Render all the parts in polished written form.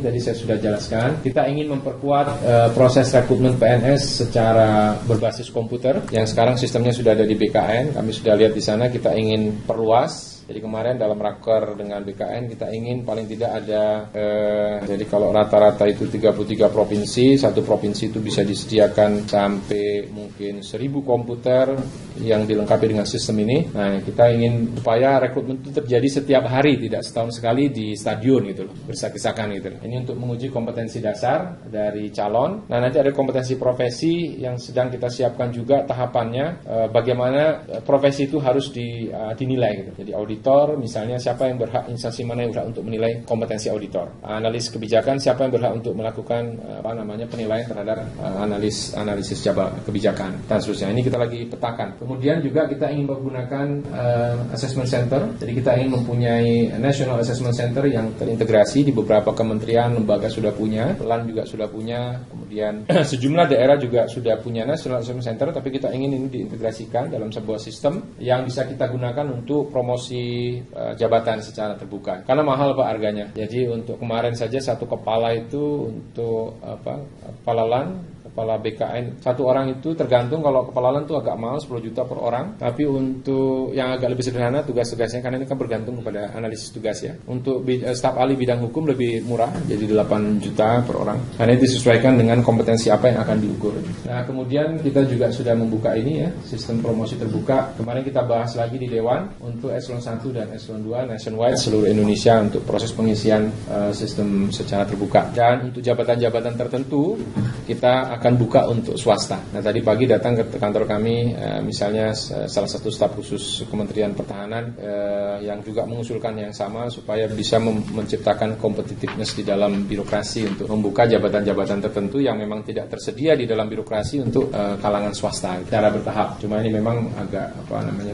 tadi saya sudah jelaskan. Kita ingin memperkuat proses rekrutmen PNS secara berbasis komputer yang sekarang sistemnya sudah ada di BKN. Kami sudah lihat di sana, kita ingin perluas. Jadi kemarin dalam raker dengan BKN kita ingin paling tidak ada jadi kalau rata-rata itu 33 provinsi, satu provinsi itu bisa disediakan sampai mungkin 1.000 komputer yang dilengkapi dengan sistem ini. Nah, kita ingin supaya rekrutmen itu terjadi setiap hari, tidak setahun sekali di stadion gitu loh, berdesak-desakan gitu loh. Ini untuk menguji kompetensi dasar dari calon. Nah, nanti ada kompetensi profesi yang sedang kita siapkan juga tahapannya, bagaimana profesi itu harus dinilai gitu. Jadi auditor, misalnya siapa yang berhak, instansi mana yang berhak untuk menilai kompetensi auditor. Analis kebijakan, siapa yang berhak untuk melakukan penilaian terhadap analisis kebijakan dan seterusnya. Ini kita lagi petakan. Kemudian juga kita ingin menggunakan assessment center. Jadi kita ingin mempunyai National Assessment Center yang terintegrasi di beberapa kementerian, lembaga sudah punya, LAN juga sudah punya. Kemudian sejumlah daerah juga sudah punya National Assessment Center, tapi kita ingin ini diintegrasikan dalam sebuah sistem yang bisa kita gunakan untuk promosi jabatan secara terbuka. Karena mahal Pak harganya. Jadi untuk kemarin saja satu kepala itu untuk kepala LAN, kepala BKN, satu orang itu tergantung, kalau kepala LAN itu agak mahal 10 juta per orang, tapi untuk yang agak lebih sederhana tugas-tugasnya, karena ini kan bergantung kepada analisis tugas ya. Untuk staf ahli bidang hukum lebih murah, jadi 8 juta per orang, karena disesuaikan dengan kompetensi apa yang akan diukur. Nah, kemudian kita juga sudah membuka ini ya, sistem promosi terbuka. Kemarin kita bahas lagi di Dewan untuk Eselon 1 dan Eselon 2 nationwide seluruh Indonesia untuk proses pengisian sistem secara terbuka. Dan untuk jabatan-jabatan tertentu kita akan buka untuk swasta. Nah, tadi pagi datang ke kantor kami misalnya salah satu staf khusus Kementerian Pertahanan yang juga mengusulkan yang sama supaya bisa menciptakan competitiveness di dalam birokrasi untuk membuka jabatan-jabatan tertentu yang memang tidak tersedia di dalam birokrasi untuk kalangan swasta secara bertahap. Cuma ini memang agak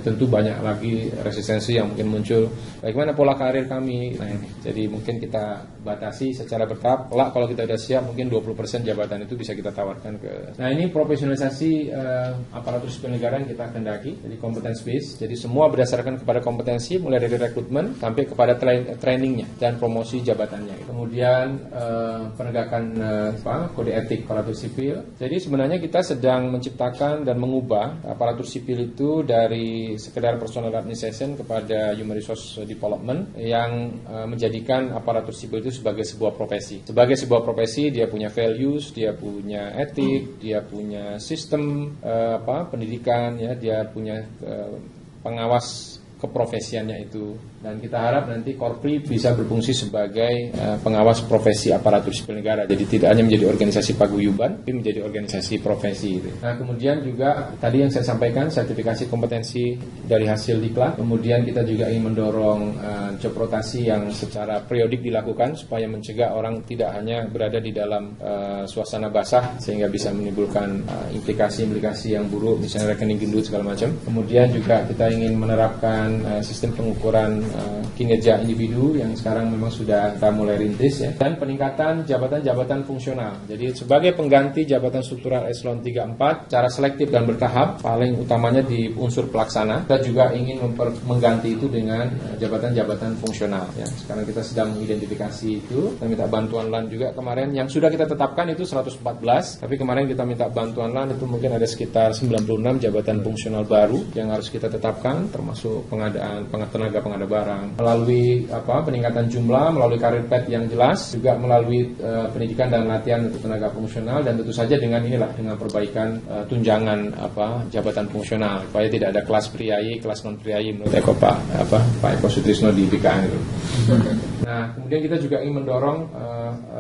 tentu banyak lagi resistensi yang mungkin muncul. Bagaimana pola karir kami? Nah, ini. Jadi mungkin kita batasi secara bertahap. Kalau kita sudah siap mungkin 20% jabatan itu bisa kita tawarkan ke. Nah, ini profesionalisasi aparatur sipil negara yang kita kendaki, jadi competence based. Jadi semua berdasarkan kepada kompetensi, mulai dari rekrutmen sampai kepada trainingnya dan promosi jabatannya. Kemudian penegakan kode etik aparatur sipil. Jadi sebenarnya kita sedang menciptakan dan mengubah aparatur sipil itu dari sekedar personal administration kepada human resource development yang menjadikan aparatur sipil itu sebagai sebuah profesi. Sebagai sebuah profesi, dia punya values, dia punya etik, dia punya sistem pendidikan, ya, dia punya pengawas keprofesiannya itu. Dan kita harap nanti Korpri bisa berfungsi sebagai pengawas profesi aparatur sipil negara. Jadi tidak hanya menjadi organisasi paguyuban, tapi menjadi organisasi profesi. Nah, kemudian juga tadi yang saya sampaikan, sertifikasi kompetensi dari hasil diklat. Kemudian kita juga ingin mendorong job rotasi yang secara periodik dilakukan supaya mencegah orang tidak hanya berada di dalam suasana basah sehingga bisa menimbulkan implikasi-implikasi yang buruk, misalnya rekening gendut segala macam. Kemudian juga kita ingin menerapkan sistem pengukuran kinerja individu yang sekarang memang sudah kita mulai rintis ya, dan peningkatan jabatan-jabatan fungsional. Jadi sebagai pengganti jabatan struktural eselon 3-4 secara selektif dan bertahap, paling utamanya di unsur pelaksana, kita juga ingin mengganti itu dengan jabatan-jabatan fungsional ya. Sekarang kita sedang mengidentifikasi itu, kita minta bantuan LAN juga kemarin, yang sudah kita tetapkan itu 114, tapi kemarin kita minta bantuan LAN itu mungkin ada sekitar 96 jabatan fungsional baru yang harus kita tetapkan, termasuk pengadaan tenaga pengada barang, melalui peningkatan jumlah, melalui karir path yang jelas, juga melalui pendidikan dan latihan untuk tenaga fungsional, dan tentu saja dengan dengan perbaikan tunjangan jabatan fungsional supaya tidak ada kelas priayi, kelas non priayi menurut Pak Eko Sutrisno di BKN itu. Nah, kemudian kita juga ingin mendorong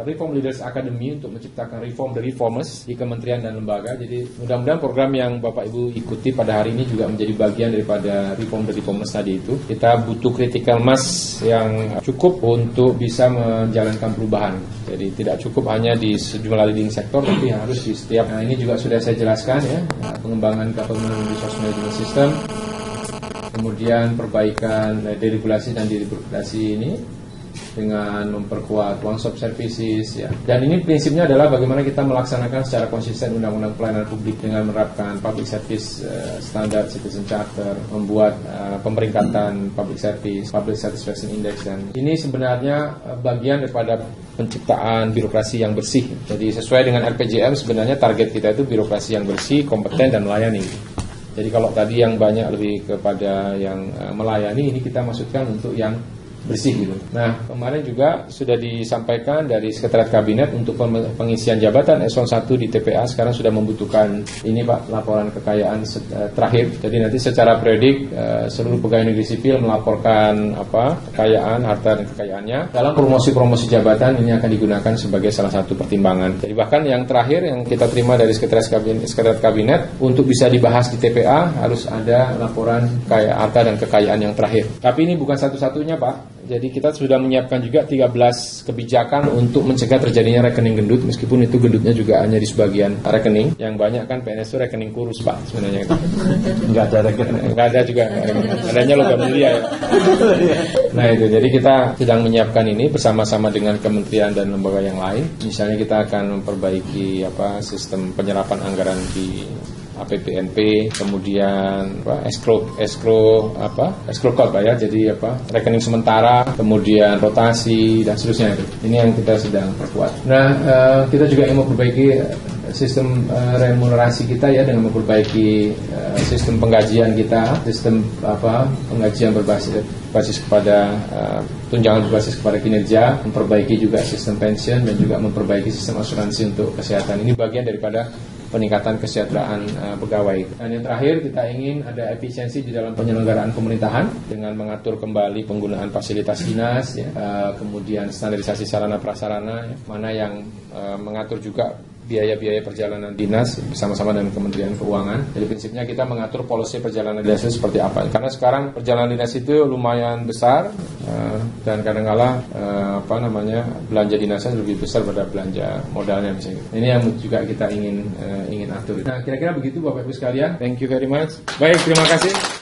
Reform Leaders Academy untuk menciptakan reform the reformers di kementerian dan lembaga. Jadi mudah-mudahan program yang Bapak Ibu ikuti pada hari ini juga menjadi bagian daripada reform the reformers tadi itu. Kita butuh critical mass yang cukup untuk bisa menjalankan perubahan. Jadi tidak cukup hanya di sejumlah leading sektor, tapi harus di setiap. Nah, ini juga sudah saya jelaskan ya, pengembangan government resource management system, kemudian perbaikan deregulasi dan deregulasi ini. dengan memperkuat one-stop services ya. Dan ini prinsipnya adalah bagaimana kita melaksanakan secara konsisten Undang-Undang Pelayanan Publik dengan menerapkan Public Service Standard Citizen Charter, membuat pemeringkatan Public Satisfaction Index, dan ini sebenarnya bagian daripada penciptaan birokrasi yang bersih. Jadi sesuai dengan RPJM sebenarnya target kita itu birokrasi yang bersih, kompeten dan melayani. Jadi kalau tadi yang banyak lebih kepada yang melayani, ini kita maksudkan untuk yang bersih gitu. Nah, kemarin juga sudah disampaikan dari Sekretariat Kabinet untuk pengisian jabatan eselon 1 di TPA sekarang sudah membutuhkan ini Pak, laporan kekayaan terakhir. Jadi nanti secara periodik seluruh pegawai negeri sipil melaporkan kekayaan, harta dan kekayaannya. Dalam promosi jabatan ini akan digunakan sebagai salah satu pertimbangan. Jadi bahkan yang terakhir yang kita terima dari Sekretariat Kabinet untuk bisa dibahas di TPA harus ada laporan harta dan kekayaan yang terakhir. Tapi ini bukan satu-satunya Pak. Jadi kita sudah menyiapkan juga 13 kebijakan untuk mencegah terjadinya rekening gendut, meskipun itu gendutnya juga hanya di sebagian rekening. Yang banyak kan PNS itu rekening kurus Pak sebenarnya. Enggak ada rekening. Enggak ada juga. Adanya logam mulia ya. Nah itu, jadi kita sedang menyiapkan ini bersama-sama dengan kementerian dan lembaga yang lain. Misalnya kita akan memperbaiki sistem penyerapan anggaran di APBNP, kemudian escrow code Pak ya, jadi rekening sementara, kemudian rotasi dan seterusnya itu. Ini yang kita sedang perkuat. Nah, kita juga ingin memperbaiki sistem remunerasi kita ya dengan memperbaiki sistem penggajian kita, sistem penggajian berbasis kepada tunjangan berbasis kepada kinerja, memperbaiki juga sistem pensiun dan juga memperbaiki sistem asuransi untuk kesehatan. Ini bagian daripada peningkatan kesejahteraan pegawai. Dan yang terakhir kita ingin ada efisiensi di dalam penyelenggaraan pemerintahan dengan mengatur kembali penggunaan fasilitas dinas, ya, kemudian standarisasi sarana prasarana, ya, mana yang mengatur juga biaya-biaya perjalanan dinas bersama-sama dengan Kementerian Keuangan. Jadi prinsipnya kita mengatur polisi perjalanan dinas itu seperti apa. Karena sekarang perjalanan dinas itu lumayan besar dan kadang-kala belanja dinasnya lebih besar pada belanja modalnya misalnya. Ini yang juga kita ingin atur. Nah, kira-kira begitu Bapak Ibu sekalian. Thank you very much. Baik, terima kasih.